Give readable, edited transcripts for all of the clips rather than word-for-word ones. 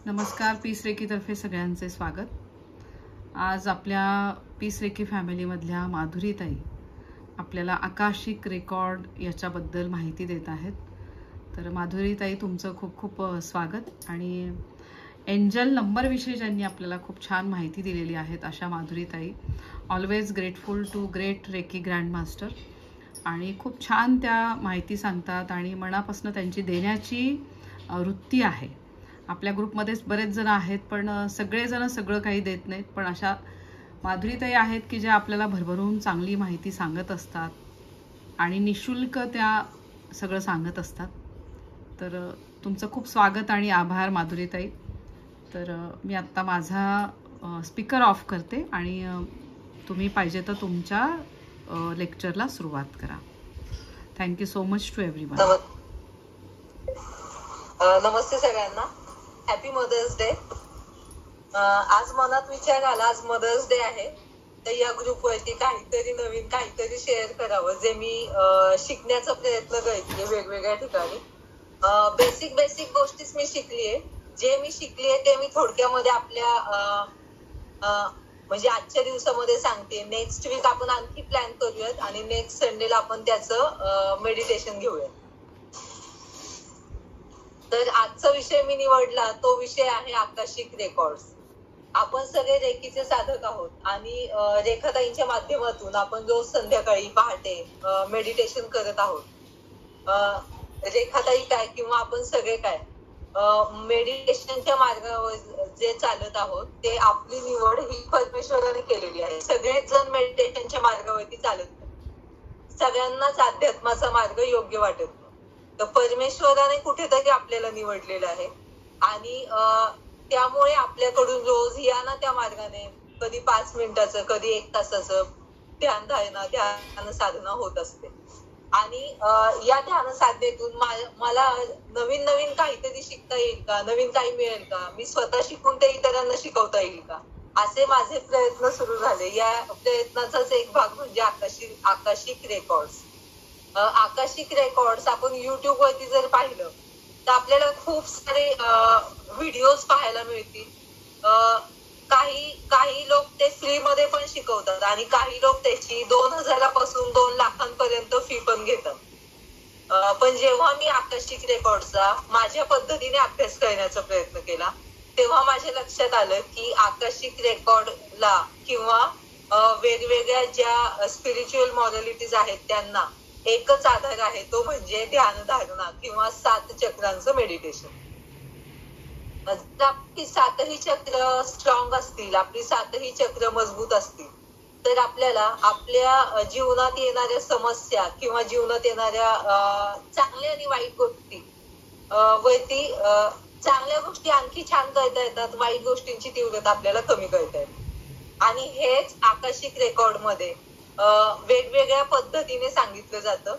नमस्कार. पीस रेकीतर्फे सगळ्यांचे स्वागत. आज आपल्या पीस रेकी फॅमिलीमधल्या माधुरीताई आपल्याला आकाशिक रेकॉर्ड याच्याबद्दल माहिती देत आहेत. तर माधुरीताई, तुमचं खूप खूप स्वागत. आणि एंजल नंबरविषयी ज्यांनी आपल्याला खूप छान माहिती दिलेली आहेत अशा माधुरीताई, always grateful to great reiki grandmaster. आणि खूप छान त्या माहिती सांगतात आणि मनापासून त्यांची देण्याची वृत्ती आहे. आपल्या ग्रुपमध्येच बरेच जण आहेत, पण सगळेजण सगळं काही देत नाहीत. पण अशा माधुरीताई आहेत की ज्या आपल्याला भरभरून चांगली माहिती सांगत असतात आणि निशुल्क त्या सगळं सांगत असतात. तर तुमचं खूप स्वागत आणि आभार माधुरीताई. तर मी आत्ता माझा स्पीकर ऑफ करते आणि तुम्ही पाहिजे तर तुमच्या लेक्चरला सुरुवात करा. Thank you so much to everyone. नमस्ते सगळ्यांना. Happy mother's day. आज मनात विचार आला, आज मदर्स डे आहे, तर या ग्रुपवरती काहीतरी नवीन काहीतरी शेअर करावं जे मी शिकण्याचा प्रयत्न करते वेगवेगळ्या ठिकाणी. बेसिक गोष्टीच मी शिकलीये. जे मी शिकलीये ते मी थोडक्यामध्ये आपल्या म्हणजे आजच्या दिवसामध्ये सांगते. नेक्स्ट वीक आपण आणखी प्लॅन करूयात आणि नेक्स्ट संडेला आपण त्याचं मेडिटेशन घेऊयात. तर आजचा विषय मी निवडला तो विषय आहे आकाशिक रेकॉर्ड्स. आपण सगळे रेकीचे साधक आहोत आणि रेखाताईंच्या माध्यमातून आपण रोज संध्याकाळी पहाटे मेडिटेशन करत आहोत. रेखाताई काय किंवा आपण सगळे काय मेडिटेशनच्या मार्गावर जे चालत आहोत ते आपली निवड ही परमेश्वराने केलेली आहे. सगळेच जण मेडिटेशनच्या मार्गावरती चालत नाही. सगळ्यांनाच अध्यात्माचा मार्ग योग्य वाटत नाही. तर परमेश्वराने कुठेतरी आपल्याला निवडलेलं आहे आणि त्यामुळे आपल्याकडून रोज या ना त्या मार्गाने कधी 5 मिनिटाचं कधी 1 तासाचं ध्यान साधना होत असते. आणि या ध्यान साधनेतून मला नवीन काहीतरी शिकता येईल का, नवीन काही मिळेल का, मी स्वतः शिकून ते इतरांना शिकवता येईल का, असे माझे प्रयत्न सुरू झाले. या प्रयत्नाचाच एक भाग म्हणजे आकाशिक रेकॉर्ड्स. आकाशिक रेकॉर्ड्स आपण युट्यूब वरती जर पाहिलं तर आपल्याला खूप सारे व्हिडिओज पाहायला मिळतील. काही लोक ते फ्री मध्ये पण शिकवतात आणि काही लोक त्याची 2000 पासून 2 लाखांपर्यंत फी पण घेतात. पण जेव्हा मी आकाशिक रेकॉर्डचा माझ्या पद्धतीने अभ्यास करण्याचा प्रयत्न केला तेव्हा माझ्या लक्षात आलं की आकाशिक रेकॉर्डला किंवा वेगवेगळ्या ज्या स्पिरिच्युअल मॉडॅलिटीज आहेत त्यांना एकच आधार आहे, तो म्हणजे ध्यानधारणा किंवा 7 चक्रांचं मेडिटेशन. जर आपली 7ही चक्र स्ट्रॉंग असतील, आपली 7ही चक्र मजबूत असतील तर आपल्याला आपल्या जीवनात येणाऱ्या समस्या किंवा जीवनात येणाऱ्या चांगल्या आणि वाईट गोष्टी वरती चांगल्या गोष्टी आणखी छान करता येतात, वाईट गोष्टींची तीव्रता आपल्याला कमी करता येते. आणि हेच आकाशिक रेकॉर्ड मध्ये वेगवेगळ्या पद्धतीने सांगितलं जातं.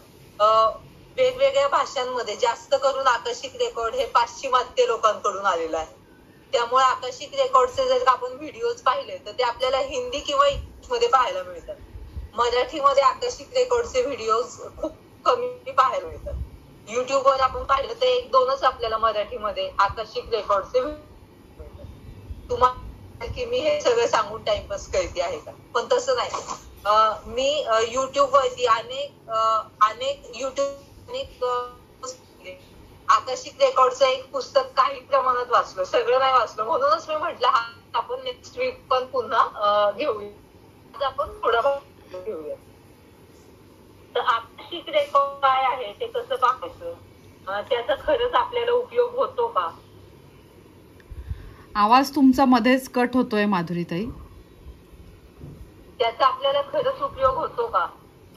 वेगवेगळ्या भाषांमध्ये. जास्त करून आकाशिक रेकॉर्ड हे पाश्चिमात्य लोकांकडून आलेलं आहे. त्यामुळे आकाशिक रेकॉर्डचे जर आपण व्हिडिओज पाहिले तर ते आपल्याला हिंदी किंवा इंग्लिश मध्ये पाहायला मिळतात. मराठीमध्ये आकाशिक रेकॉर्डचे व्हिडिओज खूप कमी पाहायला मिळतात. युट्यूबवर आपण पाहिलं तर 1-2च आपल्याला मराठीमध्ये आकाशिक रेकॉर्डचे मिळतात. तुम्हाला की मी हे सगळं सांगून टाइमपास करते आहे का, पण तसं नाही. मी युट्यूब वरती अनेक आकाशिक रेकॉर्डचं एक पुस्तक काही प्रमाणात वाचलं, सगळं नाही वाचलं. म्हणूनच मी म्हटलं आपण नेक्स्ट वीक पण पुन्हा घेऊया. आज आपण थोडा घेऊया. तर आकाशिक रेकॉर्ड काय आहे, ते कसं पाहायचं, त्याचा खरंच आपल्याला उपयोग होतो का? आवाज तुमचा मध्येच कट होतोय माधुरीताई. त्याचा आपल्याला खरंच उपयोग होतो का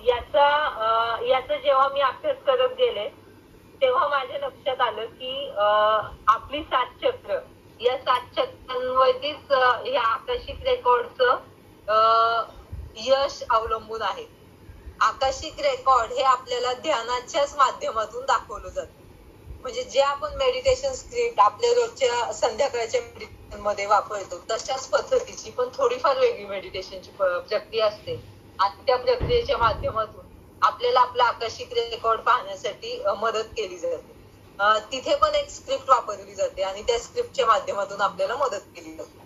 याचा जेव्हा मी अभ्यास करत गेले तेव्हा माझ्या लक्षात आलं की आपली 7 चक्र, या 7 चक्रांवरतीच या आकाशिक रेकॉर्डचं यश अवलंबून आहे. आकाशिक रेकॉर्ड हे आपल्याला ध्यानाच्याच माध्यमातून दाखवलं जातं. म्हणजे जे आपण मेडिटेशन स्क्रिप्ट आपल्या रोजच्या संध्याकाळच्या मेडिटेशन मध्ये वापरतो तशाच पद्धतीची पण थोडीफार वेगळी मेडिटेशनची प्रक्रिया असते. आणि त्या प्रक्रियेच्या माध्यमातून आपल्याला आपला आकाशिक रेकॉर्ड पाहण्यासाठी मदत केली जाते. तिथे पण एक स्क्रिप्ट वापरली जाते आणि त्या स्क्रिप्टच्या माध्यमातून आपल्याला मदत केली जाते.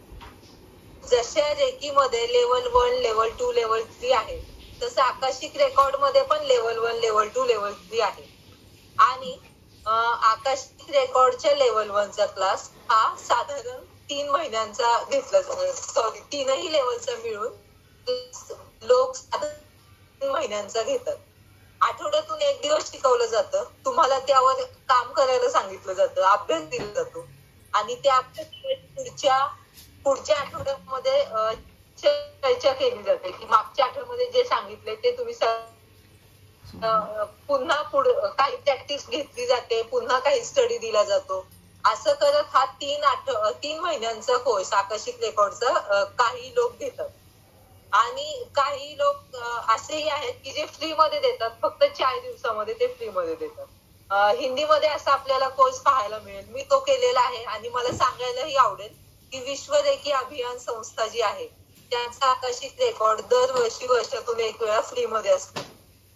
जशा रेकीमध्ये लेवल 1, लेवल 2, लेवल 3 आहे, तसं आकाशिक रेकॉर्ड मध्ये पण लेवल 1, लेवल 2, लेवल 3 आहे. आणि आकाशिक रेकॉर्डच्या लेवल 1 चा क्लास हा साधारण 3 महिन्यांचा घेतला, सॉरी 3ही लेवलचा मिळून लोक साधारण 3 महिन्यांचा घेतात. आठवड्यातून 1 दिवस शिकवलं जातं, तुम्हाला त्यावर काम करायला सांगितलं जातं, अभ्यास दिला जातो आणि त्या अभ्यास पुढच्या आठवड्यामध्ये चर्चा केली जाते की मागच्या आठवड्यामध्ये जे सांगितले ते तुम्ही पुन्हा काही प्रॅक्टिस घेतली जाते, पुन्हा काही स्टडी दिला जातो. असं करत हा 3 महिन्यांचा कोर्स आकाशिक रेकॉर्डचा काही लोक घेतात. आणि काही लोक असेही आहेत की जे फ्री मध्ये देतात, फक्त 4 दिवसामध्ये ते फ्री मध्ये देतात. हिंदीमध्ये असा आपल्याला कोर्स पाहायला मिळेल, मी तो केलेला आहे आणि मला सांगायलाही आवडेल की विश्व रेकी अभियान संस्था जी आहे त्यांचा आकाशिक रेकॉर्ड दरवर्षी वर्षातून 1 वेळा फ्री मध्ये असतो.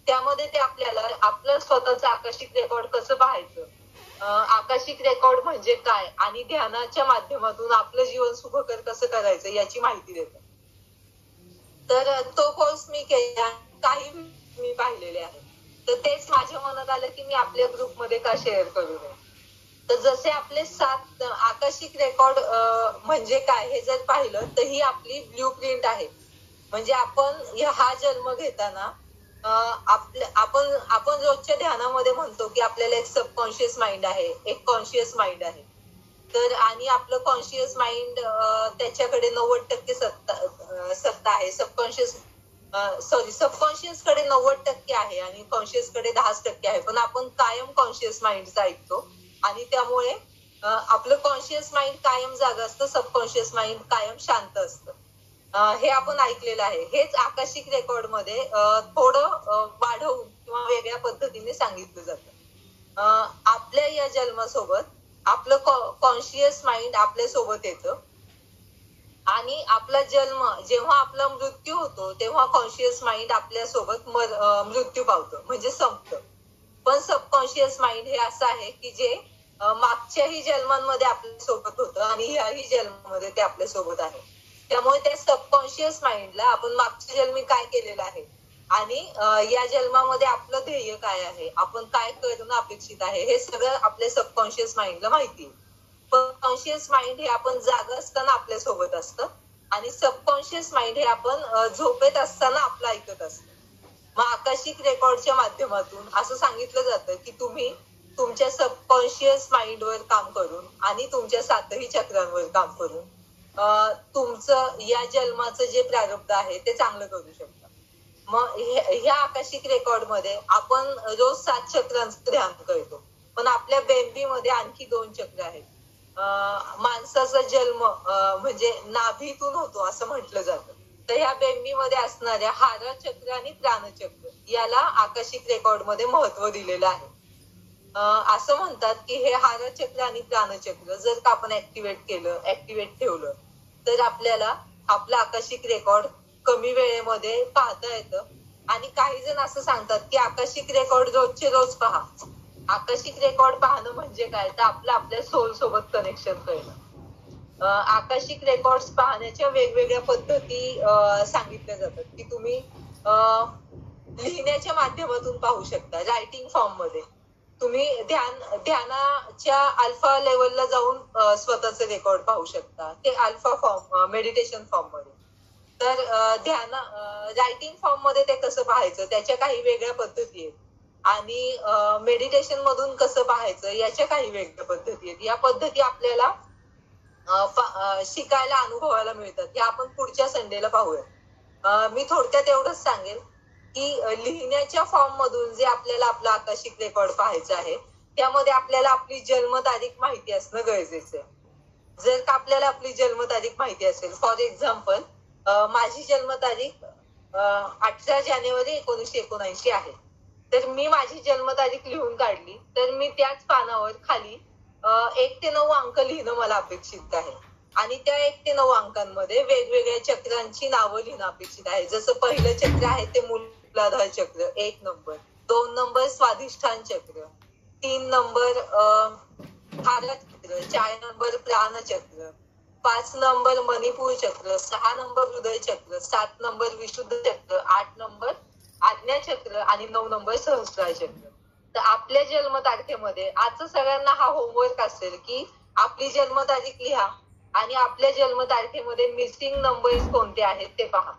त्यामध्ये ते आपल्याला आपलं स्वतःचं आकाशिक रेकॉर्ड कसं पाहायचं, आकाशिक रेकॉर्ड म्हणजे काय आणि ध्यानाच्या माध्यमातून आपलं जीवन सुखकर कसं करायचं याची माहिती देतात. तर तो कोर्स मी केला, काही मी पाहिलेले आहे. तर तेच माझ्या मनात आलं की मी आपल्या ग्रुपमध्ये का शेअर करू नये. तर जसे आपले 7 आकाशिक रेकॉर्ड म्हणजे काय हे जर पाहिलं तर ही आपली ब्ल्यू प्रिंट आहे. म्हणजे आपण हा जन्म घेताना आपण रोजच्या ध्यानामध्ये म्हणतो की आपल्याला एक सबकॉन्शियस माइंड आहे, एक कॉन्शियस माइंड आहे. तर आणि आपलं कॉन्शियस माइंड त्याच्याकडे 90% सत्ता आहे. सबकॉन्शियस कडे 90% आहे आणि कॉन्शियस कडे 10% आहे. पण आपण कायम कॉन्शियस माइंडचा ऐकतो आणि त्यामुळे आपलं कॉन्शियस माइंड कायम जागा असतं, सबकॉन्शियस माइंड कायम शांत असतं. हे आपण ऐकलेलं आहे. हेच आकाशिक रेकॉर्ड मध्ये थोडं वाढवून किंवा वेगळ्या पद्धतीने सांगितलं जातं. आपल्या या जन्मासोबत आपलं कॉन्शियस माइंड आपल्या सोबत येतं आणि आपला जन्म जेव्हा आपला मृत्यू होतो तेव्हा कॉन्शियस माइंड आपल्या सोबत मृत्यू पावतं, म्हणजे संपतं. पण सबकॉन्शियस माइंड हे असं आहे की जे मागच्याही जन्मांमध्ये आपल्या सोबत होतं आणि ह्याही जन्मामध्ये ते आपल्या सोबत आहे. त्यामुळे त्या सबकॉन्शियस माइंडला आपण मागच्या जन्मी काय केलेलं आहे आणि या जन्मामध्ये आपलं ध्येय काय आहे, आपण काय करणं अपेक्षित आहे, हे सगळं आपल्या सबकॉन्शियस माइंडला माहिती आहे. पण कॉन्शियस माइंड हे आपण जागा असताना आपल्या सोबत असतं आणि सबकॉन्शियस माइंड हे आपण झोपेत असताना आपलं ऐकत असतं. मग आकाशिक रेकॉर्डच्या माध्यमातून असं सांगितलं जातं की तुम्ही तुमच्या सबकॉन्शियस माइंडवर काम करून आणि तुमच्या 7ही चक्रांवर काम करून तुमचं या जन्माचं जे प्रारब्ध आहे ते चांगलं करू शकता. मग ह्या आकाशिक रेकॉर्ड मध्ये आपण रोज 7 चक्रांचं ध्यान करतो, पण आपल्या बेंबीमध्ये आणखी 2 चक्र आहेत. माणसाचा जन्म म्हणजे नाभीतून होतो असं म्हटलं जातं. तर ह्या बेंबीमध्ये असणाऱ्या हारा चक्र आणि प्राणचक्र याला आकाशिक रेकॉर्ड मध्ये महत्व दिलेलं आहे. असं म्हणतात की हे हारा चक्र आणि प्राणचक्र जर का आपण ऍक्टिव्हेट ठेवलं तर आपल्याला आपलं आकाशिक रेकॉर्ड कमी वेळेमध्ये पाहता येतं. आणि काही जण असं सांगतात की आकाशिक रेकॉर्ड रोजचे रोज पहा. आकाशिक रेकॉर्ड पाहणं म्हणजे काय, तर आपल्या सोल सोबत कनेक्शन करणं. आकाशिक रेकॉर्ड पाहण्याच्या वेगवेगळ्या पद्धती सांगितल्या जातात की तुम्ही लिहिण्याच्या माध्यमातून पाहू शकता, रायटिंग फॉर्म मध्ये. तुम्ही ध्यानाच्या अल्फा लेवलला जाऊन स्वतःचे रेकॉर्ड पाहू शकता, ते अल्फा फॉर्म मेडिटेशन फॉर्म मध्ये. तर रायटिंग फॉर्म मध्ये ते कसं पाहायचं त्याच्या काही वेगळ्या पद्धती आहेत आणि मेडिटेशन मधून कसं पाहायचं याच्या काही वेगळ्या पद्धती आहेत. या पद्धती आपल्याला शिकायला अनुभवायला मिळतात. हे आपण पुढच्या संडेला पाहूया. मी थोडक्यात एवढंच सांगेल की लिहिण्याच्या फॉर्म मधून जे आपल्याला आपलं आकाशिक रेकॉर्ड पाहायचं आहे त्यामध्ये आपल्याला आपली जन्मतारीख माहिती असणं गरजेचं आहे. जर का आपल्याला आपली जन्मतारीख माहिती असेल, फॉर एक्झाम्पल माझी जन्मतारीख 18 जानेवारी 1979 आहे, तर मी माझी जन्मतारीख लिहून काढली तर मी त्याच पानावर खाली 1 ते 9 अंक लिहिणं मला अपेक्षित आहे आणि त्या 1 ते 9 अंकांमध्ये वेगवेगळ्या चक्रांची नावं लिहिणं अपेक्षित आहे. जसं पहिलं चक्र आहे ते मूलाधार चक्र 1 नंबर, 2 नंबर स्वाधिष्ठान चक्र, 3 नंबर हारचक्र, 4 नंबर प्राणचक्र, 5 नंबर मणिपूर चक्र, 6 नंबर हृदय चक्र, 7 नंबर विशुद्ध चक्र, 8 नंबर आज्ञाचक्र आणि 9 नंबर सहस्रार चक्र. तर आपल्या जन्मतारखेमध्ये आजचं सगळ्यांना हा होमवर्क असेल की आपली जन्मतारीख लिहा आणि आपल्या जन्मतारखेमध्ये मिसिंग नंबर्स कोणते आहेत ते पहा.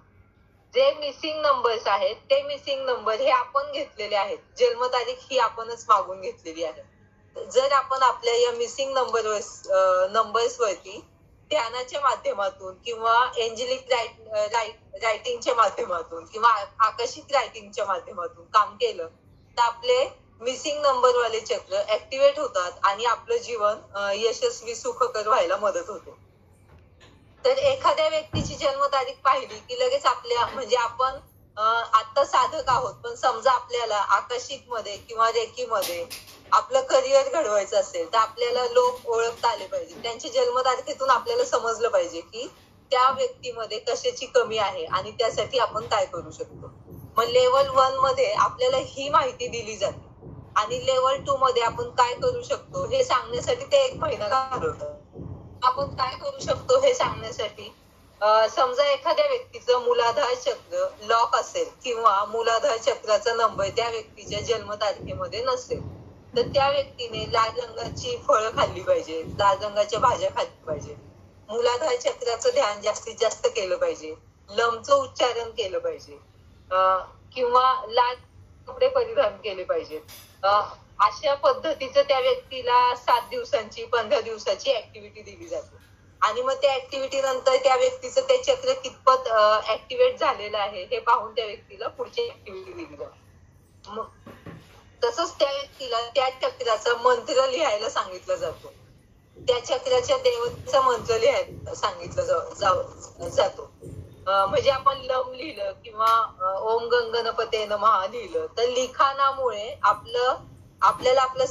जे मिसिंग नंबर्स आहेत ते मिसिंग नंबर हे आपण घेतलेले आहेत. जन्मतारीख ही आपणच मागून घेतलेली आहे. जर आपण आपल्या या मिसिंग नंबर्स वरती ध्यानाच्या माध्यमातून किंवा एंजेलिक रायटिंगच्या माध्यमातून किंवा आकर्षिक रायटिंगच्या माध्यमातून काम केलं तर आपले मिसिंग नंबर वाले चक्र ऍक्टिव्हेट होतात आणि आपलं जीवन यशस्वी सुखकर व्हायला मदत होते. तर एखाद्या व्यक्तीची जन्मतारीख पाहिली की लगेच आपल्या म्हणजे आपण आता साधक आहोत, पण समजा आपल्याला आकर्षिक मध्ये किंवा रेकीमध्ये आपलं करिअर घडवायचं असेल तर आपल्याला लोक ओळखता आले पाहिजे. त्यांच्या जन्मतारखेतून आपल्याला समजलं पाहिजे की त्या व्यक्तीमध्ये कशाची कमी आहे आणि त्यासाठी आपण काय करू शकतो. मग लेवल 1 मध्ये आपल्याला ही माहिती दिली जाते आणि लेवल 2 मध्ये आपण काय करू शकतो हे सांगण्यासाठी ते 1 महिना घालवतात. आपण काय करू शकतो हे सांगण्यासाठी समजा एखाद्या व्यक्तीचं मूलाधार चक्र लॉक असेल किंवा मूलाधार चक्राचा नंबर त्या व्यक्तीच्या जन्मतारखेमध्ये नसेल तर त्या व्यक्तीने लाल रंगाची फळं खाल्ली पाहिजे, लाल रंगाच्या भाज्या खाल्ल्या पाहिजे, मूलाधार चक्राचं ध्यान जास्तीत जास्त केलं पाहिजे, लमचं उच्चारण केलं पाहिजे किंवा लाल कपडे परिधान केले पाहिजेत. अशा पद्धतीचं त्या व्यक्तीला 7 दिवसांची 15 दिवसाची ऍक्टिव्हिटी दिली जाते आणि मग त्या ऍक्टिव्हिटी नंतर त्या व्यक्तीचं ते चक्र कितपत ऍक्टिव्हेट झालेलं आहे हे पाहून त्या व्यक्तीला पुढची ऍक्टिव्हिटी दिली जाते. मग तसंच त्या व्यक्तीला त्या चक्राचा मंत्र लिहायला सांगितलं जातो, त्या चक्राच्या देवतेचा मंत्र लिहायला सांगितलं जातो. म्हणजे आपण लम लिहिलं किंवा ओम गंगणपते नमः लिहिलं तर लिखाणामुळे आपल्याला आपलं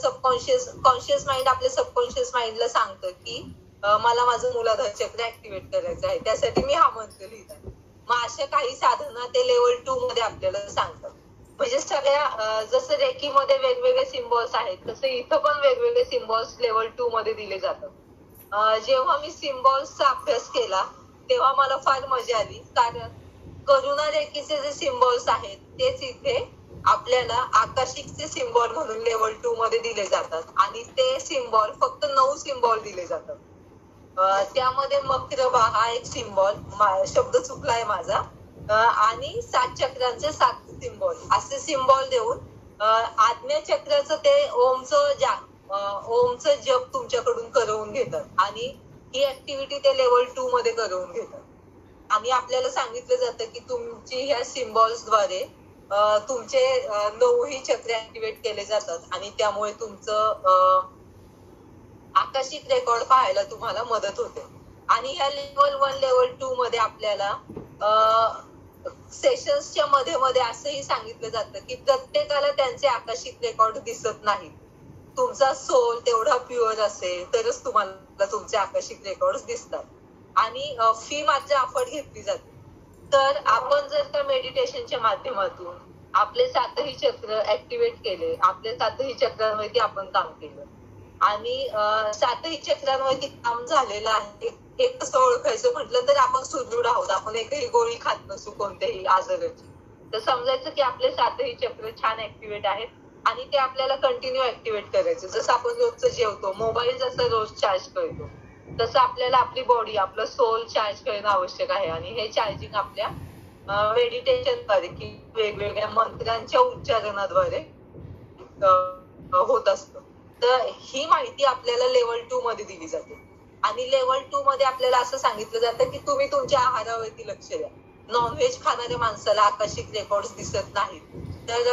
कॉन्शियस माइंड आपल्या सबकॉन्शियस माइंडला सांगतं की मला माझं मूलाधार चक्र ऍक्टिव्हेट करायचं आहे, त्यासाठी मी हा मंत्र लिहित आहे. मग अशा काही साधना ते लेवल 2 मध्ये आपल्याला सांगतात. म्हणजे सगळ्या जसं रेकीमध्ये वेगवेगळे सिम्बॉल्स आहेत तसं इथं पण वेगवेगळे सिम्बॉल्स लेवल 2 मध्ये दिले जातात. जेव्हा मी सिम्बॉल्सचा अभ्यास केला तेव्हा मला फार मजा आली, कारण करुणा रेकीचे जे सिम्बॉल्स आहेत तेच इथे आपल्याला आकाशिकचे सिम्बॉल म्हणून लेवल 2 मध्ये दिले जातात आणि ते सिम्बॉल फक्त 9 सिम्बॉल दिले जातात. त्यामध्ये मक्रबा हा एक सिम्बॉल, शब्द चुकलाय माझा, आणि 7 चक्रांचे 7 सिम्बॉल असे सिम्बॉल देऊन आज्ञा चक्राचं ते ओमचं जप तुमच्याकडून करवून घेतात आणि ही ऍक्टिव्हिटी ते लेवल 2 मध्ये करवून घेतात आणि आपल्याला सांगितलं जातं की तुमची ह्या सिम्बॉल्स द्वारे तुमचे 9ही चक्र ऍक्टिव्हेट केले जातात आणि त्यामुळे तुमचं आकाशिक रेकॉर्ड पाहायला तुम्हाला मदत होते. आणि ह्या लेवल 1 लेवल 2 मध्ये आपल्याला सेशन्सच्या मध्ये असंही सांगितलं जातं की प्रत्येकाला त्यांचे आकाशिक रेकॉर्ड दिसत नाहीत. तुमचा सोल तेवढा प्युअर असेल तरच तुम्हाला तुमचे आकाशिक रेकॉर्ड दिसतात आणि फी मात्र अफोर्ड घेतली जाते. तर आपण जर का मेडिटेशनच्या माध्यमातून आपले 7ही चक्र ऍक्टिव्हेट केले, आपल्या 7ही चक्रांवरती आपण काम केलं आणि 7ही चक्रांवरती काम झालेलं आहे हे कसं ओळखायचं म्हटलं तर आपण सुदृढ आहोत, आपण एकही गोळी खात नसू कोणत्याही आजाराची, तर समजायचं की आपले 7ही चक्र छान ऍक्टिव्हेट आहेत आणि ते आपल्याला कंटिन्यू ऍक्टिव्हेट करायचं. जसं आपण रोजचं जेवतो, मोबाईल जसं रोज चार्ज करतो तसं आपल्याला आपली बॉडी, आपलं सोल चार्ज करणं आवश्यक आहे आणि हे चार्जिंग आपल्या मेडिटेशनद्वारे की वेगवेगळ्या मंत्रांच्या उच्चारणाद्वारे होत असतं. तर ही माहिती आपल्याला लेवल 2 मध्ये दिली जाते आणि लेवल 2 मध्ये आपल्याला असं सांगितलं जातं की तुम्ही तुमच्या आहारावरती लक्ष द्या. नॉनव्हेज खाणाऱ्या माणसाला आकाशिक रेकॉर्ड दिसत नाहीत, तर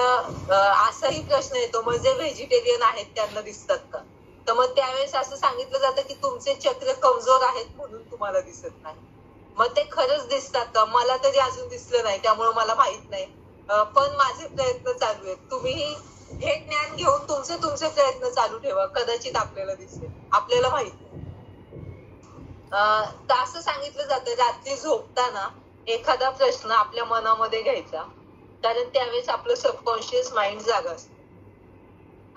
असाही प्रश्न येतो म्हणजे व्हेजिटेरियन आहेत त्यांना दिसतात का, तर मग त्यावेळेस असं सांगितलं जातं की तुमचे चक्र कमजोर आहेत म्हणून तुम्हाला दिसत नाही. मग ते खरंच दिसतात का, मला तरी अजून दिसलं नाही त्यामुळे मला माहित नाही, पण माझे प्रयत्न चालू आहेत. तुम्ही हे ज्ञान घेऊन तुमचे प्रयत्न चालू ठेवा, कदाचित आपल्याला दिसेल, आपल्याला माहित नाही. तर असं सांगितलं जातं रात्री झोपताना एखादा प्रश्न आपल्या मनामध्ये घ्यायचा, कारण त्यावेळेस आपलं सबकॉन्शियस माइंड जागा असतं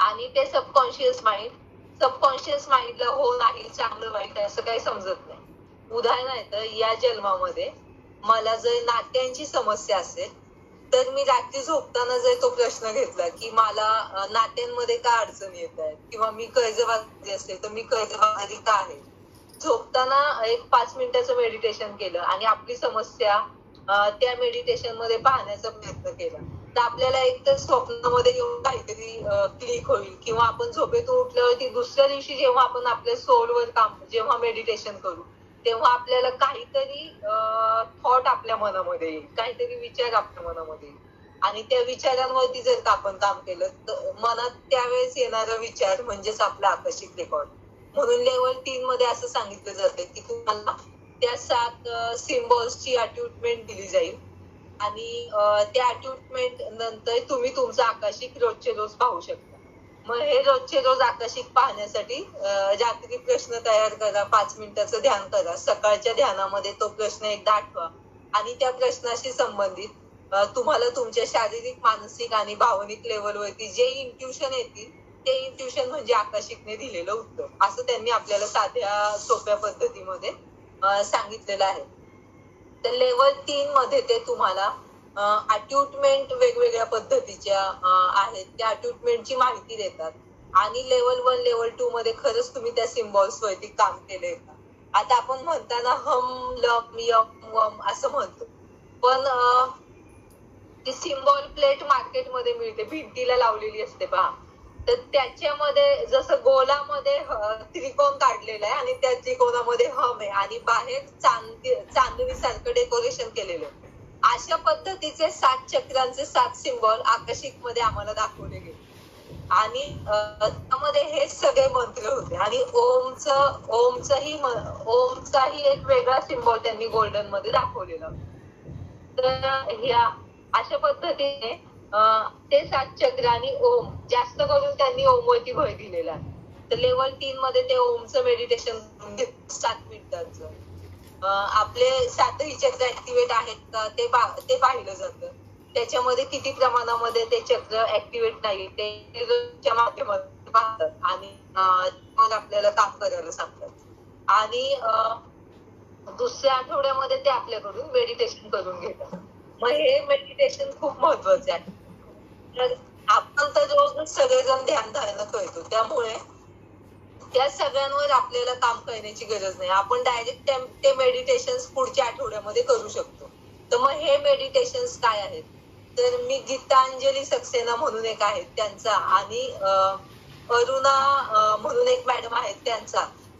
आणि ते सबकॉन्शियस माइंडला हो नाही चांगलं वाईट असं काही समजत नाही. उदाहरणार्थ या जन्मामध्ये मला जर नात्यांची समस्या असेल तर मी रात्री झोपताना जर तो प्रश्न घेतला की मला नात्यांमध्ये का अडचणी येत आहेत किंवा मी कर्जबाजारी असेल तर मी कर्जबाजारी का आहे, झोपताना एक 5 मिनिटाचं मेडिटेशन केलं आणि आपली समस्या त्या मेडिटेशन मध्ये पाहण्याचा प्रयत्न केला तर आपल्याला एक तर स्वप्नामध्ये येऊन काहीतरी क्लिक होईल किंवा आपण झोपेतून उठल्यावरती दुसऱ्या दिवशी जेव्हा आपण आपल्या सोलवर जेव्हा मेडिटेशन करू तेव्हा आपल्याला काहीतरी थॉट आपल्या मनामध्ये येईल, काहीतरी विचार आपल्या मनामध्ये येईल आणि त्या विचारांवरती जर का आपण काम केलं तर मनात त्यावेळेस येणारा विचार म्हणजेच आपला आकर्षित रेकॉर्ड. म्हणून लेवल 3 मध्ये असं सांगितलं जातं की तुम्हाला त्या 7 सिम्बॉल्सची अट्युटमेंट दिली जाईल आणि त्या अट्युटमेंट नंतर तुम्ही तुमचं आकाशिक रोजचे रोज पाहू शकता. मग हे रोजचे रोज आकाशिक पाहण्यासाठी रात्री प्रश्न तयार करा, 5 मिनिटाचं ध्यान करा, सकाळच्या ध्यानामध्ये तो प्रश्न एकदा आठवा आणि त्या प्रश्नाशी संबंधित तुम्हाला तुमच्या शारीरिक, मानसिक आणि भावनिक लेवलवरती जे इंट्युशन येतील ते इंट्युशन म्हणजे आकाशिकने दिलेलं उत्तर, असं त्यांनी आपल्याला साध्या सोप्या पद्धतीमध्ये सांगितलेलं आहे. तर लेवल 3 मध्ये ते तुम्हाला अट्युटमेंट वेगवेगळ्या पद्धतीच्या आहेत त्या अट्युटमेंटची माहिती देतात आणि लेवल 1 लेवल 2 मध्ये खरंच तुम्ही त्या सिम्बॉल्स वरती काम केलंय का. आता आपण म्हणताना हम लम यम वम असं म्हणतो पण ती सिम्बॉल प्लेट मार्केटमध्ये मिळते, भिंतीला लावलेली असते पहा, तर त्याच्यामध्ये जसं गोलामध्ये त्रिकोण काढलेला आहे आणि त्या त्रिकोणामध्ये हम आहे आणि बाहेर चांदणी सारखं डेकोरेशन केलेलं आहे. अशा पद्धतीचे 7 चक्रांचे 7 सिम्बॉल आकाशिक मध्ये आम्हाला दाखवले गेले आणि त्यामध्ये हे सगळे मंत्र होते आणि ओमचाही एक वेगळा सिम्बॉल त्यांनी गोल्डन मध्ये दाखवलेला. तर ह्या अशा पद्धतीने ते 7 चक्र आणि ओम जास्त करून त्यांनी ओमवरती भर दिलेला आहे. तर लेवल 3 मध्ये ते ओमचं मेडिटेशन 7 मिनिटांचं आपले 7ही चक्र ऍक्टिव्हेट आहेत का ते पाहिलं जातं. त्याच्यामध्ये किती प्रमाणामध्ये ते चक्र ऍक्टिव्हेट नाही ते माध्यमातून पाहतात आणि मग आपल्याला काम करायला सांगतात आणि दुसऱ्या आठवड्यामध्ये ते आपल्याकडून मेडिटेशन करून घेतात. मग हे मेडिटेशन खूप महत्वाचे आहे. तर आपण तर रोज सगळेजण ध्यान धारणा करतो त्यामुळे त्या सगळ्यांवर आपल्याला काम करण्याची गरज नाही. आपण डायरेक्ट ते मेडिटेशन पुढच्या आठवड्यामध्ये करू शकतो. तर मग हे मेडिटेशन काय आहेत तर मी गीतांजली सक्सेना म्हणून एक आहेत त्यांचा आणि अरुणा म्हणून एक मॅडम आहेत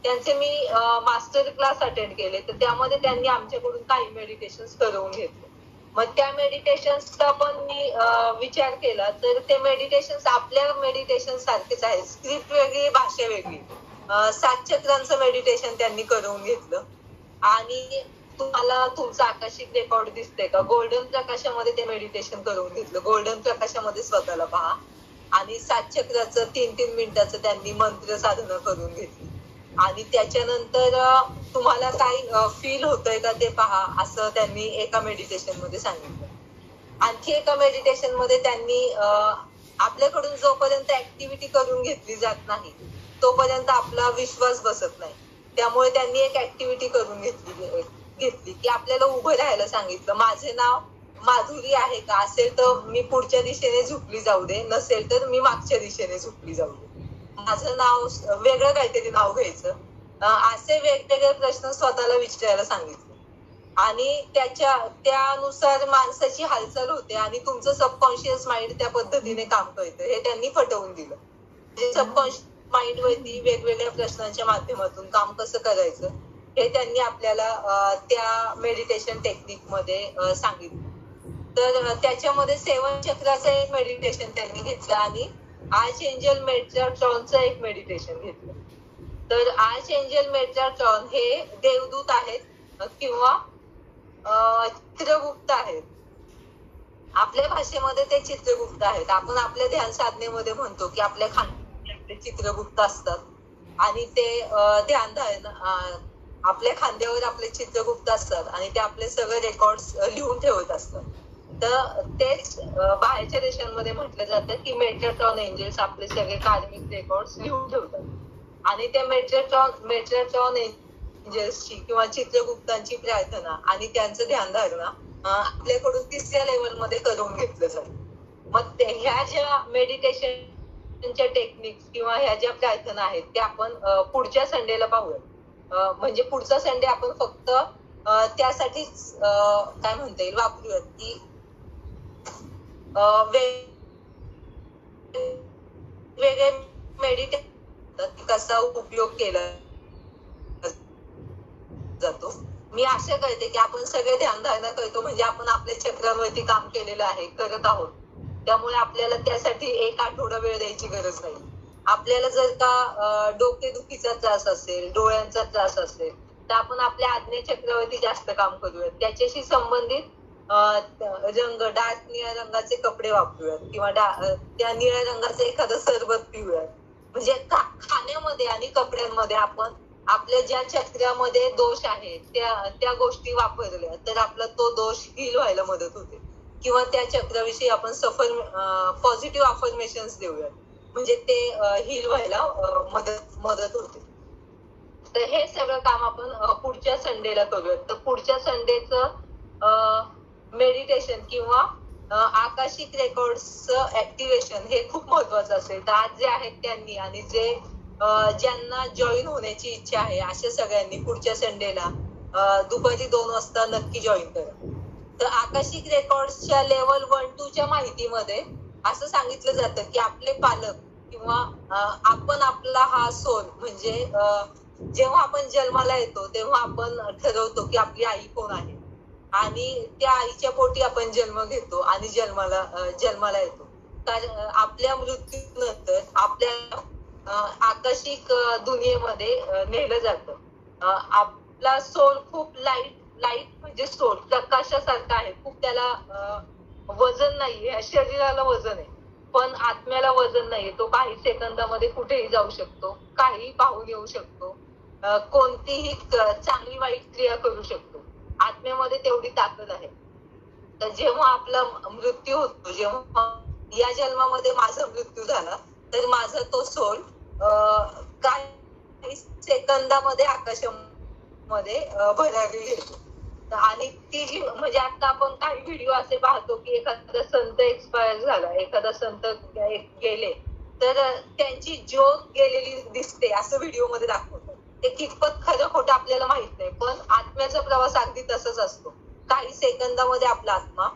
त्यांचे मी मास्टर क्लास अटेंड केले तर त्यामध्ये त्यांनी आमच्याकडून काही मेडिटेशन करवून घेतले. मग त्या मेडिटेशनचा पण मी विचार केला तर ते मेडिटेशन आपल्या मेडिटेशन सारखेच आहे, स्क्रिप्ट वेगळी, भाषा वेगळी. 7 चक्रांचं मेडिटेशन त्यांनी करवून घेतलं आणि तुम्हाला तुमचं आकाशिक रेकॉर्ड दिसतंय का, गोल्डन प्रकाशामध्ये ते मेडिटेशन करवून घेतलं. गोल्डन प्रकाशामध्ये स्वतःला पहा आणि 7 चक्राचं 3-3 मिनिटाचं त्यांनी मंत्र साधना करून घेतली आणि त्याच्यानंतर तुम्हाला काही फील होतंय का ते पहा असं त्यांनी एका मेडिटेशन मध्ये सांगितलं. आणखी एका मेडिटेशन मध्ये त्यांनी आपल्याकडून जोपर्यंत ऍक्टिव्हिटी करून घेतली जात नाही तोपर्यंत आपला विश्वास बसत नाही. त्यामुळे त्यांनी एक ऍक्टिव्हिटी करून घेतली की आपल्याला उभं राहायला सांगितलं. माझे नाव माधुरी आहे का, असेल तर मी पुढच्या दिशेने झुकली जाऊ दे, नसेल तर मी मागच्या दिशेने झुकली जाऊ दे. माझं नाव वेगळं काहीतरी नाव घ्यायचं, असे वेगवेगळे प्रश्न स्वतःला विचारायला सांगितले आणि त्यानुसार माणसाची हालचाल होते आणि तुमचं सबकॉन्शियस माइंड त्या पद्धतीने काम करतं हे त्यांनी पटवून दिलं. सबकॉन्शियस माइंड वरती वेगवेगळ्या प्रश्नांच्या माध्यमातून काम कसं करायचं हे त्यांनी आपल्याला त्या मेडिटेशन टेक्निक मध्ये सांगितलं. तर त्याच्यामध्ये 7 चक्राचं एक मेडिटेशन त्यांनी घेतलं आणि आर्च एंजल मेटाट्रॉनचं एक मेडिटेशन घेतलं. तर आर्च एंजल मेटाट्रॉन हे देवदूत आहेत किंवा चित्रगुप्त आहेत. आपल्या भाषेमध्ये ते चित्रगुप्त आहेत. आपण आपल्या ध्यान साधनेमध्ये म्हणतो की आपल्या खांद्यावर चित्रगुप्त असतात आणि ते ध्यान आपल्या खांद्यावर आपले चित्रगुप्त असतात आणि ते आपले सगळे रेकॉर्ड लिहून ठेवत असतात. तर तेच बाहेरच्या देशांमध्ये म्हटलं जातं की मेट्रोट्रॉन एंजल्स आपले सगळे कार्मिक रेकॉर्ड्स लिहून ठेवतात आणि त्या मेट्रोट्रॉन एंजल्सची किंवा चित्रगुप्तांची प्रार्थना आणि त्यांचं ध्यानधारणा आपल्याकडून 3ऱ्या लेवलमध्ये करून घेतलं जातं. मग ह्या ज्या मेडिटेशनच्या टेक्निक्स किंवा ह्या ज्या प्रार्थना आहेत त्या आपण पुढच्या संडेला पाहूया. म्हणजे पुढचा संडे आपण फक्त त्यासाठीच काय म्हणता येईल वापरूयात की वेगवेगळे मेडिटेशन कसा उपयोग केला जातो. मी आशा करते की आपण सगळे ध्यानधारणा करतो म्हणजे आपण आपल्या चक्रांवरती काम केलेलं आहे, करत आहोत. त्यामुळे आपल्याला त्यासाठी 1 आठवडा वेळ द्यायची गरज नाही. आपल्याला जर का डोकेदुखीचा त्रास असेल, डोळ्यांचा त्रास असेल तर आपण आपल्या आज्ञा चक्रावरती जास्त काम करूयात. त्याच्याशी संबंधित रंग, डार्क निळ्या रंगाचे कपडे वापरूयात किंवा त्या निळ्या रंगाचं एखादं सरबत पिऊयात. म्हणजे खाण्यामध्ये आणि कपड्यांमध्ये आपण आपल्या ज्या चक्रामध्ये दोष आहेत त्या गोष्टी वापरल्या तर आपला तो दोष हील व्हायला मदत होते. किंवा त्या चक्राविषयी आपण पॉझिटिव्ह अफर्मेशन्स देऊयात म्हणजे ते हील व्हायला मदत होते. तर हे सगळं काम आपण पुढच्या संडेला करूयात. तर पुढच्या संडेचं मेडिटेशन किंवा आकाशिक रेकॉर्ड्सचं ऍक्टिव्हेशन हे खूप महत्वाचं असेल. तर आज जे आहेत त्यांनी आणि ज्यांना जॉईन होण्याची इच्छा आहे अशा सगळ्यांनी पुढच्या संडेला दुपारी 2 वाजता नक्की जॉईन करा. तर आकाशिक रेकॉर्ड्सच्या लेवल 1-2च्या माहितीमध्ये असं सांगितलं जातं की आपले पालक किंवा आपण आपला हा सोल म्हणजे जेव्हा आपण जन्माला येतो तेव्हा आपण ठरवतो की आपली आई कोण आहे आणि त्या आईच्या पोटी आपण जन्म घेतो आणि जन्माला येतो. कारण आपल्या मृत्यूनंतर आपल्या आकाशिक दुनियेमध्ये नेलं जातं. आपला सोल खूप लाईट म्हणजे सोल प्रकाशासारखा आहे. खूप त्याला वजन नाहीये. शरीराला वजन आहे पण आत्म्याला वजन नाहीये. तो काही सेकंदामध्ये कुठेही जाऊ शकतो, काहीही पाहून येऊ शकतो, कोणतीही चांगली वाईट क्रिया करू शकतो. आत्म्यामध्ये तेवढी ताकद आहे. तर जेव्हा आपला मृत्यू होतो, जेव्हा या जन्मामध्ये माझा मृत्यू झाला तर माझा तो सोल काही सेकंदामध्ये आकाशामध्ये भरारी घेतो. आणि ती जी म्हणजे आता आपण काही व्हिडिओ असे पाहतो की एखादा संत एक्सपायर झाला, एखादा संत गेले तर त्यांची ज्योत गेलेली दिसते असं व्हिडिओ मध्ये दाखवतात. ते कितपत खरं खोटं आपल्याला माहित नाही पण आत्म्याचा प्रवास अगदी तसंच असतो. काही सेकंदामध्ये आपला आत्मा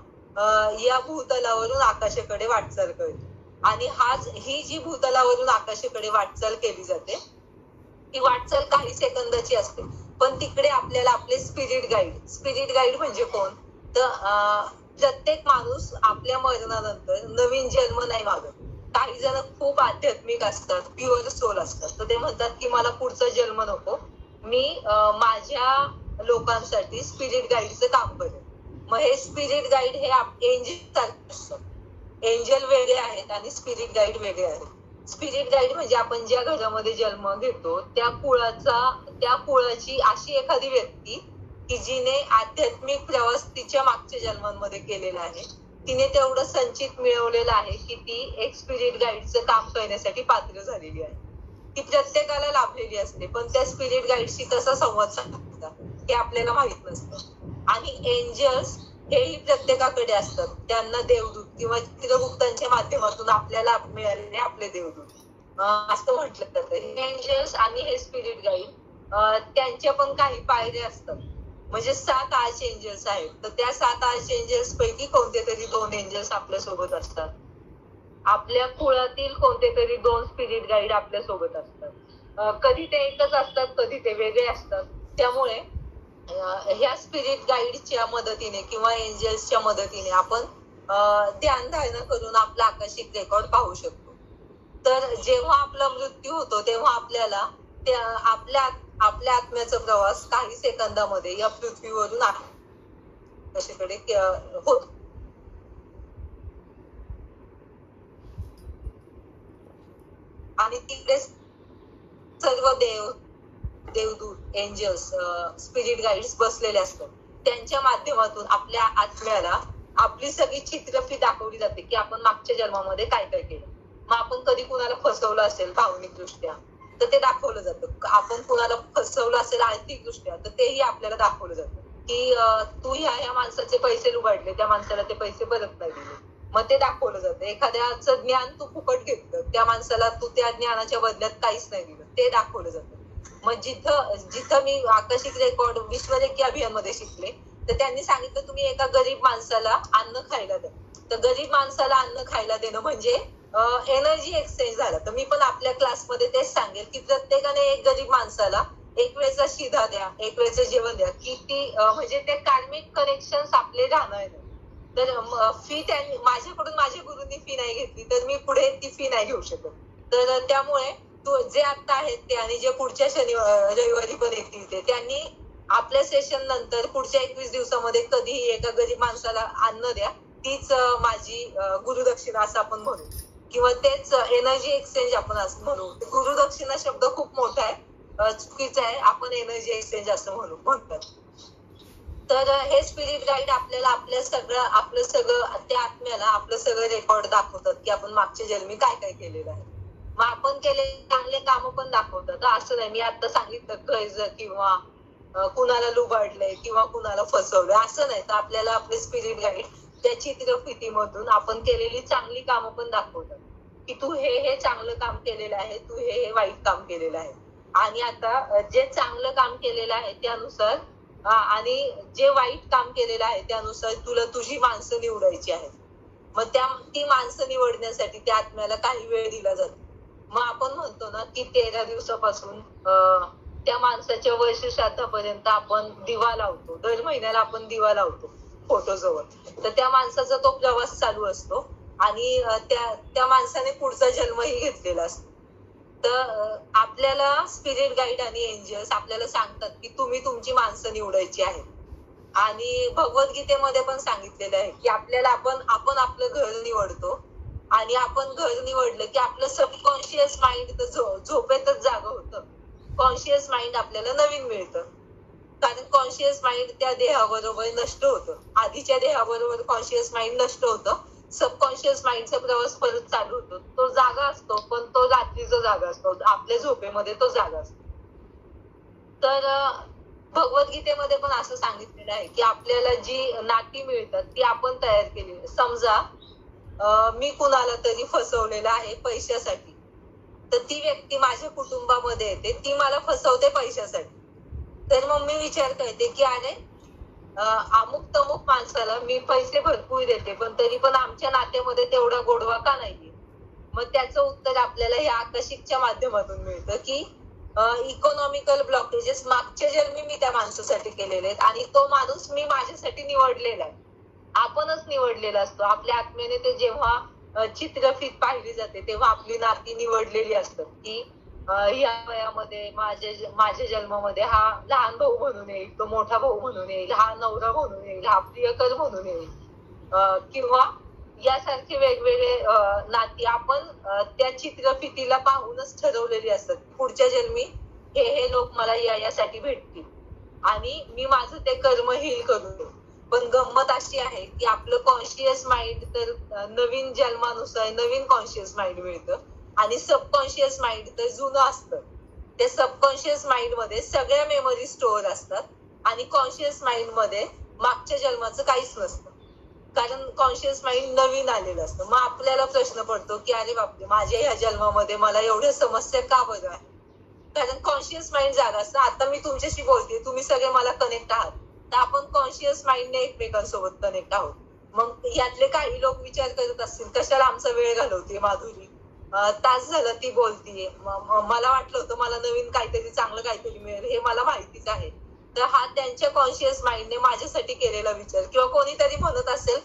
या भूतलावरून आकाशाकडे वाटचाल करतो आणि ही जी भूतलावरून आकाशाकडे वाटचाल केली जाते ती वाटचाल काही सेकंदाची असते. पण तिकडे आपल्याला आपले स्पिरिट गाईड म्हणजे कोण तर प्रत्येक माणूस आपल्या मरणानंतर नवीन जन्म नाही मागत. काही जण खूप आध्यात्मिक असतात, प्युअर सोल असतात, तर ते म्हणतात की मला पुढचा जन्म नको, मी माझ्या लोकांसाठी स्पिरिट गाईडचं काम करेन. मग हे स्पिरिट गाईड हे एंजल असतात. एंजल वेगळे आहेत आणि स्पिरिट गाईड वेगळे आहेत. स्पिरिट गाईड म्हणजे आपण ज्या घरामध्ये जन्म घेतो त्या कुळाची अशी एखादी व्यक्ती की जिने आध्यात्मिक प्रवास तिच्या मागच्या जन्मांमध्ये केलेला आहे, तिने तेवढं संचित मिळवलेलं आहे की ती एक स्पिरिट गाईडचं काम करण्यासाठी पात्र झालेली आहे. ती प्रत्येकाला लाभलेली असते पण त्या स्पिरिट गाईडशी कसा संवाद साधतात हे आपल्याला माहित नसतं. आणि एंजल्स हेही प्रत्येकाकडे असतात. त्यांना देवदूत किंवा चित्रगुप्तांच्या माध्यमातून आपल्याला मिळालेले आपले देवदूत असं म्हटलं जातं. एंजल्स आणि हे स्पिरिट गाईड त्यांच्या पण काही पायऱ्या असतात. म्हणजे 7 आर्च एंजल्स आहेत तर त्या 7 आर्च एंजल्स पैकी कोणते तरी 2 एंजल्स आपल्या सोबत असतात. आपल्या कुळातील कोणते तरी 2 स्पिरिट गाईड आपल्या सोबत असतात. कधी ते एकच असतात, कधी ते वेगळे असतात. त्यामुळे ह्या स्पिरिट गाईडच्या मदतीने किंवा एंजल्सच्या मदतीने आपण ध्यान धारणा करून आपला आकाशिक रेकॉर्ड पाहू शकतो. तर जेव्हा आपला मृत्यू होतो तेव्हा आपल्याला आपल्या आत्म्याचा प्रवास काही सेकंदामध्ये या पृथ्वीवरून आकाशाकडे होतो. आणि तिकडे सर्व देवदूत, एंजल्स, स्पिरिट गाईड्स बसलेले असतात. त्यांच्या माध्यमातून आपल्या आत्म्याला आपली सगळी चित्रफित दाखवली जाते की आपण मागच्या जन्मामध्ये काय काय केलं. मग आपण कधी कुणाला फसवलं असेल भावनिक दृष्ट्या तर ते दाखवलं जातं. आपण कुणाला फसवलं असेल आर्थिक दृष्ट्या तर तेही आपल्याला दाखवलं जातं की तू ह्या माणसाचे पैसे लुबाडले, त्या माणसाला ते पैसे परत नाही दिले. मग ते दाखवलं जातं. एखाद्याचं ज्ञान तू फुकट घेतलं, त्या माणसाला तू त्या ज्ञानाच्या बदल्यात काहीच नाही दिलं, ते दाखवलं जातं. मग जिथं मी आकर्षिक रेकॉर्ड विश्वरेखी अभियानमध्ये शिकले तर त्यांनी सांगितलं तुम्ही एका गरीब माणसाला अन्न खायला द्या. तर गरीब माणसाला अन्न खायला देणं म्हणजे एनर्जी एक्सचेंज झाला. तर मी पण आपल्या क्लासमध्ये तेच सांगेल की प्रत्येकाने एक गरीब माणसाला एक वेळचा शिधा द्या, एक वेळचं जेवण द्या, की ती म्हणजे ते कार्मिक कनेक्शन आपले राहणार. तर फी त्यांनी माझ्याकडून माझ्या गुरुंनी फी नाही घेतली तर मी पुढे ती फी नाही घेऊ शकत. तर त्यामुळे जे आता आहेत ते आणि जे पुढच्या रविवारी पण येतील ते त्यांनी आपल्या सेशन नंतर पुढच्या 21 दिवसामध्ये कधीही एका गरीब माणसाला अन्न द्या. तीच माझी गुरुदक्षिणा असं आपण म्हणू किंवा तेच एनर्जी एक्सचेंज आपण असं म्हणू. गुरुदक्षिणा शब्द खूप मोठा आहे, चुकीचा आहे. आपण एनर्जी एक्सचेंज असं म्हणतात. तर हे स्पिरिट गाईड आपल्याला आपलं सगळं त्या आत्म्याला आपलं सगळं रेकॉर्ड दाखवतात की आपण मागच्या जन्मी काय काय केलेलं आहे. मग आपण केलेले चांगले कामं पण दाखवतात. असं नाही मी आता सांगितलं कर्ज किंवा कुणाला लुबाडलंय किंवा कुणाला फसवलंय असं नाही. तर आपल्याला आपले स्पिरिट गाईड त्या चित्रफितीमधून आपण केलेली चांगली कामं पण दाखवतात की तू हे चांगलं काम केलेलं आहे, तू हे वाईट काम केलेलं आहे. आणि आता जे चांगलं काम केलेलं आहे त्यानुसार आणि जे वाईट काम केलेलं आहे त्यानुसार तुला तुझी माणसं निवडायची आहेत. मग ती माणसं निवडण्यासाठी त्या आत्म्याला काही वेळ दिला जातो. मग आपण म्हणतो ना की 13 दिवसापासून त्या माणसाच्या वर्षश्राद्धापर्यंत आपण दिवा लावतो. दर महिन्याला आपण दिवा लावतो फोटोजवळ. तर त्या माणसाचा तो प्रवास चालू असतो आणि त्या माणसाने पुढचा जन्मही घेतलेला असतो. तर आपल्याला स्पिरिट गाईड आणि एंजल्स आपल्याला सांगतात की तुम्ही तुमची माणसं निवडायची आहेत. आणि भगवद्गीतेमध्ये पण सांगितलेलं आहे की आपल्याला आपण आपलं घर निवडतो आणि आपण घर निवडलं की आपलं सबकॉन्शियस माइंड तर झोपेतच जागं होतं. कॉन्शियस माइंड आपल्याला नवीन मिळतं. कारण कॉन्शियस माइंड त्या देहाबरोबर नष्ट होतं. आधीच्या देहाबरोबर कॉन्शियस माइंड नष्ट होतं. सबकॉन्शियस माइंडचा प्रवास परत चालू होतो. तो जागा असतो पण तो रात्रीचा जागा असतो, आपल्या झोपेमध्ये तो जागा असतो. तर भगवद्गीतेमध्ये पण असं सांगितलेलं आहे की आपल्याला जी नाती मिळतात ती आपण तयार केली. समजा मी कुणाला तरी फसवलेलं आहे पैशासाठी, तर ती व्यक्ती माझ्या कुटुंबामध्ये येते, ती मला फसवते पैशासाठी. तर मग मी विचार करते की अरे अमुक तमुक माणसाला मी पैसे भरपूर देते पण तरी पण आमच्या नात्यामध्ये तेवढा गोडवा का नाहीये. मग त्याचं उत्तर आपल्याला ह्या आकर्षिकच्या माध्यमातून मिळतं की इकॉनॉमिकल ब्लॉकेजेस मागच्या जन्मी मी त्या माणसासाठी केलेले आहेत आणि तो माणूस मी माझ्यासाठी निवडलेला आहे. आपणच निवडलेला असतो. आपल्या आत्म्याने ते जेव्हा चित्रफित पाहिली जाते तेव्हा आपली नाती निवडलेली असतात की या वयामध्ये माझ्या जन्मामध्ये हा लहान भाऊ म्हणून येईल, तो मोठा भाऊ म्हणून येईल, हा नवरा म्हणून येईल, हा प्रियकर म्हणून येईल किंवा यासारखे वेगवेगळे नाती आपण त्या चित्रफितीला पाहूनच ठरवलेली असतात. पुढच्या जन्मी हे लोक मला यासाठी भेटतील आणि मी माझं ते कर्म हील करून. पण गंमत अशी आहे की आपलं कॉन्शियस माइंड तर नवीन जन्मानुसार नवीन कॉन्शियस माइंड मिळतं आणि सबकॉन्शियस माइंड तर जुनं असतं. ते सबकॉन्शियस माइंड मध्ये सगळ्या मेमरी स्टोअर असतात आणि कॉन्शियस माइंड मध्ये मागच्या जन्माचं काहीच नसतं. कारण कॉन्शियस माइंड नवीन आलेलं असतं. मग आपल्याला प्रश्न पडतो की अरे बापरे माझ्या ह्या जन्मामध्ये मला एवढ्या समस्या का बरं आहे. कारण कॉन्शियस माइंड जागा असतं. आता मी तुमच्याशी बोलते, तुम्ही सगळे मला कनेक्ट आहात, तर आपण कॉन्शियस माइंडने एकमेकांसोबत कनेक्ट आहोत. मग यातले काही लोक विचार करत असतील कशाला आमचा वेळ घालवते माधुरी, तास झालं ती बोलतीये, मला वाटलं होतं मला नवीन काहीतरी चांगलं काहीतरी मिळेल, हे मला माहितीच आहे. तर हा त्यांच्या कॉन्शियस माइंडने माझ्यासाठी केलेला विचार. किंवा कोणीतरी म्हणत असेल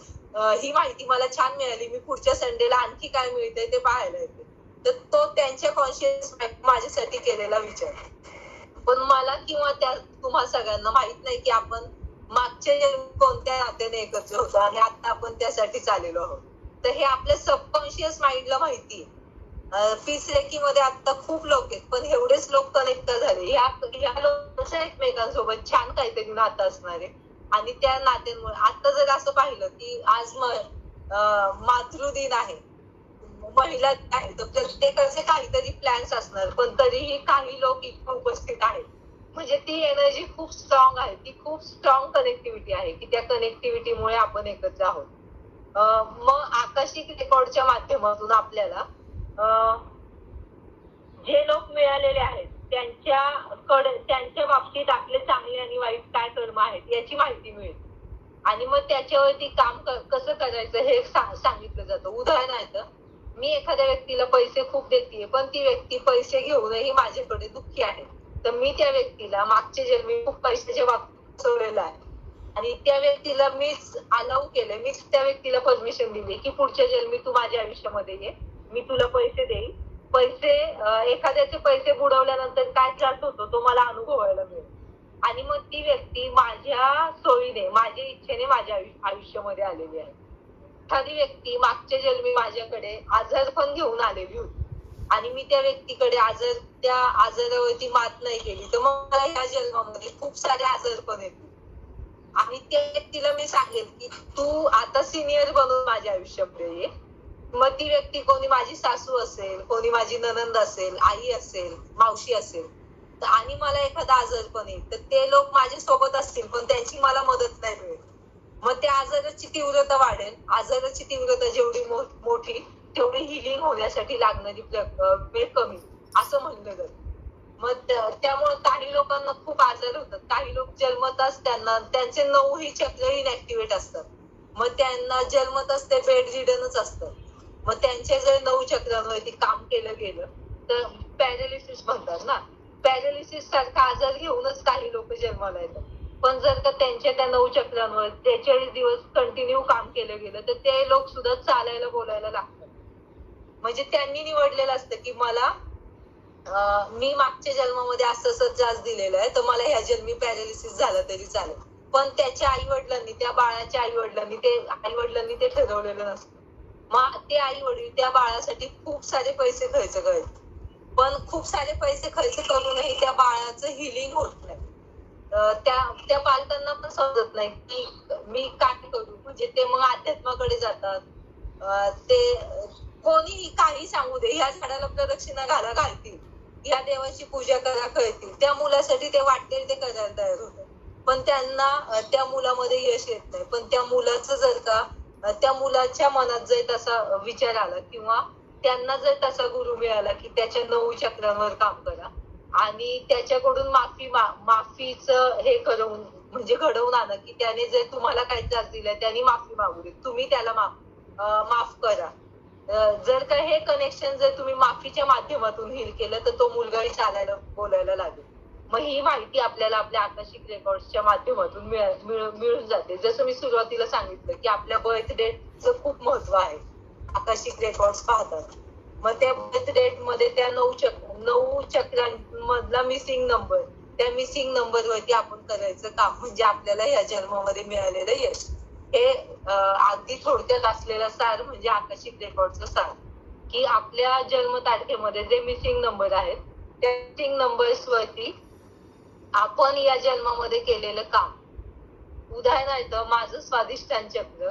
ही माहिती मला छान मिळाली, मी पुढच्या संडेला आणखी काय मिळतंय ते पाहायला येते. तर तो त्यांच्या कॉन्शियस माइंड माझ्यासाठी केलेला विचार. पण मला किंवा त्या तुम्हा सगळ्यांना माहित नाही की आपण मागच्या जन्मी कोणत्या नात्याने एकत्र होतो आणि आता आपण त्यासाठीच आलेलो आहोत. तर हे आपल्या सबकॉन्शियस माइंडला माहिती आहे. पीस रेकीमध्ये आता खूप लोक आहेत पण एवढेच लोक कनेक्ट झाले. ह्या लोकांच्या एकमेकांसोबत छान काहीतरी नातं असणार आहे आणि त्या नात्यांमुळे आता जर असं पाहिलं की आज मातृदिन आहे, महिला दिन आहे, तर प्रत्येकाचे काहीतरी प्लॅन्स असणार, पण तरीही काही लोक इथे उपस्थित आहेत. म्हणजे ती एनर्जी खूप स्ट्रॉंग आहे, ती खूप स्ट्रॉंग कनेक्टिव्हिटी आहे की त्या कनेक्टिव्हिटीमुळे आपण एकत्र आहोत. मग आकाशिक रेकॉर्डच्या माध्यमातून आपल्याला जे लोक मिळालेले आहेत त्यांच्या बाबतीत आपले चांगले आणि वाईट काय कर्म आहेत याची माहिती मिळेल, आणि मग त्याच्यावरती काम कसं करायचं हे सांगितलं जातं. उदाहरणार्थ, मी एखाद्या व्यक्तीला पैसे खूप देते, पण ती व्यक्ती पैसे घेऊनही माझ्याकडे दुःखी आहे, तर मी त्या व्यक्तीला मागच्या जन्मी खूप पैशाच्या बाबतीत फसवलेलं आहे, आणि त्या व्यक्तीला मीच अलाउ केलं, मीच त्या व्यक्तीला परमिशन दिली की पुढच्या जन्मी तू माझ्या आयुष्यामध्ये ये, मी तुला पैसे देईन. एखाद्याचे पैसे बुडवल्यानंतर काय त्रास होतो तो मला अनुभवायला मिळेल, आणि मग ती व्यक्ती माझ्या सोयीने, माझ्या इच्छेने माझ्या आयुष्यामध्ये आलेली आहे. एखादी व्यक्ती मागच्या जन्मी माझ्याकडे आजारपण घेऊन आलेली होती, आणि मी त्या व्यक्तीकडे त्या आजारावरती मात नाही केली, तर मग मला या जन्मामध्ये खूप सारे आजारपण येतील, आणि त्या व्यक्तीला मी सांगेल की तू आता सिनियर बनून माझ्या आयुष्यामध्ये ये. मग ती व्यक्ती कोणी माझी सासू असेल, कोणी माझी ननंद असेल, आई असेल, मावशी असेल, आणि मला एखादा आजारपण येईल, तर ते लोक माझ्या सोबत असतील, पण त्यांची मला मदत नाही मिळेल. मग त्या आजाराची तीव्रता वाढेल. आजाराची तीव्रता जेवढी मोठी, तेवढी हिलिंग होण्यासाठी लागणारी वेळ कमी, असं म्हणलं जातं. मग त्यामुळे काही लोकांना खूप आजार होतात. काही लोक जन्मताच त्यांचे 9ही चक्र इनॅक्टिव्हेट असतात, मग त्यांना जन्मताच ते बेड रिडनच असतात. मग त्यांच्या जर 9 चक्रांवरती काम केलं गेलं तर पॅरालिसिस म्हणतात ना, पॅरालिसिस सारखा आजार घेऊनच काही लोक जन्माला येतात. पण जर का त्यांच्या त्या 9 चक्रांवर 43 दिवस कंटिन्यू काम केलं गेलं तर ते लोक सुद्धा चालायला बोलायला लागतात. म्हणजे त्यांनी निवडलेलं असतं की मी मागच्या जन्मामध्ये असं त्रास दिलेला आहे, तर मला ह्या जन्मी पॅरालिसिस झालं तरी चालेल. पण त्याच्या आई-वडिलांनी, त्या बाळाच्या आई-वडिलांनी ते ठरवलेलं नसतं. मग ते आई-वडील त्या बाळासाठी खूप सारे पैसे खर्च करतात, पण खूप सारे पैसे खर्च करूनही त्या बाळाचं हिलिंग होत नाही. त्या पालकांना पण समजत नाही की मी काय करू, म्हणजे ते मग अध्यात्माकडे जातात. ते कोणीही काही सांगू दे, ह्या झाडाला प्रदक्षिणा घालतील, ह्या देवाची पूजा करा करतील, त्या मुलासाठी ते वाटेल ते करायला तयार होतात, पण त्यांना त्या मुलामध्ये यश येत नाही. पण त्या मुलाचं जर का त्या मुलाच्या मनात जर तसा विचार आला, किंवा त्यांना जर तसा गुरु मिळाला की त्याच्या 9 चक्रांवर काम करा, आणि त्याच्याकडून माफीचं हे करून, म्हणजे घडवून आणा की त्याने जर तुम्हाला काही त्रास दिला त्यांनी माफी मागू दे, तुम्ही त्याला माफ करा. जर का हे कनेक्शन जर तुम्ही माफीच्या माध्यमातून हील केलं तर तो मुलगाही चालायला बोलायला लागेल. मग ही माहिती आपल्याला आपल्या आकाशिक रेकॉर्ड्सच्या माध्यमातून मिळून जाते. जसं मी सुरुवातीला सांगितलं की आपल्या बर्थ डेटचं खूप महत्व आहे आकाशिक रेकॉर्ड्स पाहतात. मग त्या बर्थ डेट मध्ये त्या 9 चक्रांमधला मिसिंग नंबर, त्या मिसिंग नंबर वरती आपण करायचं काम, म्हणजे आपल्याला ह्या जन्मामध्ये मिळालेलं यश. हे अगदी थोडक्यात असलेलं सार म्हणजे आकाशिक रेकॉर्डचं सार, की आपल्या जन्म तारखेमध्ये जे मिसिंग नंबर आहेत त्या मिसिंग नंबर्स वरती आपण या जन्मामध्ये केलेलं काम. उदाहरणार्थ, माझं स्वादिष्टान चक्र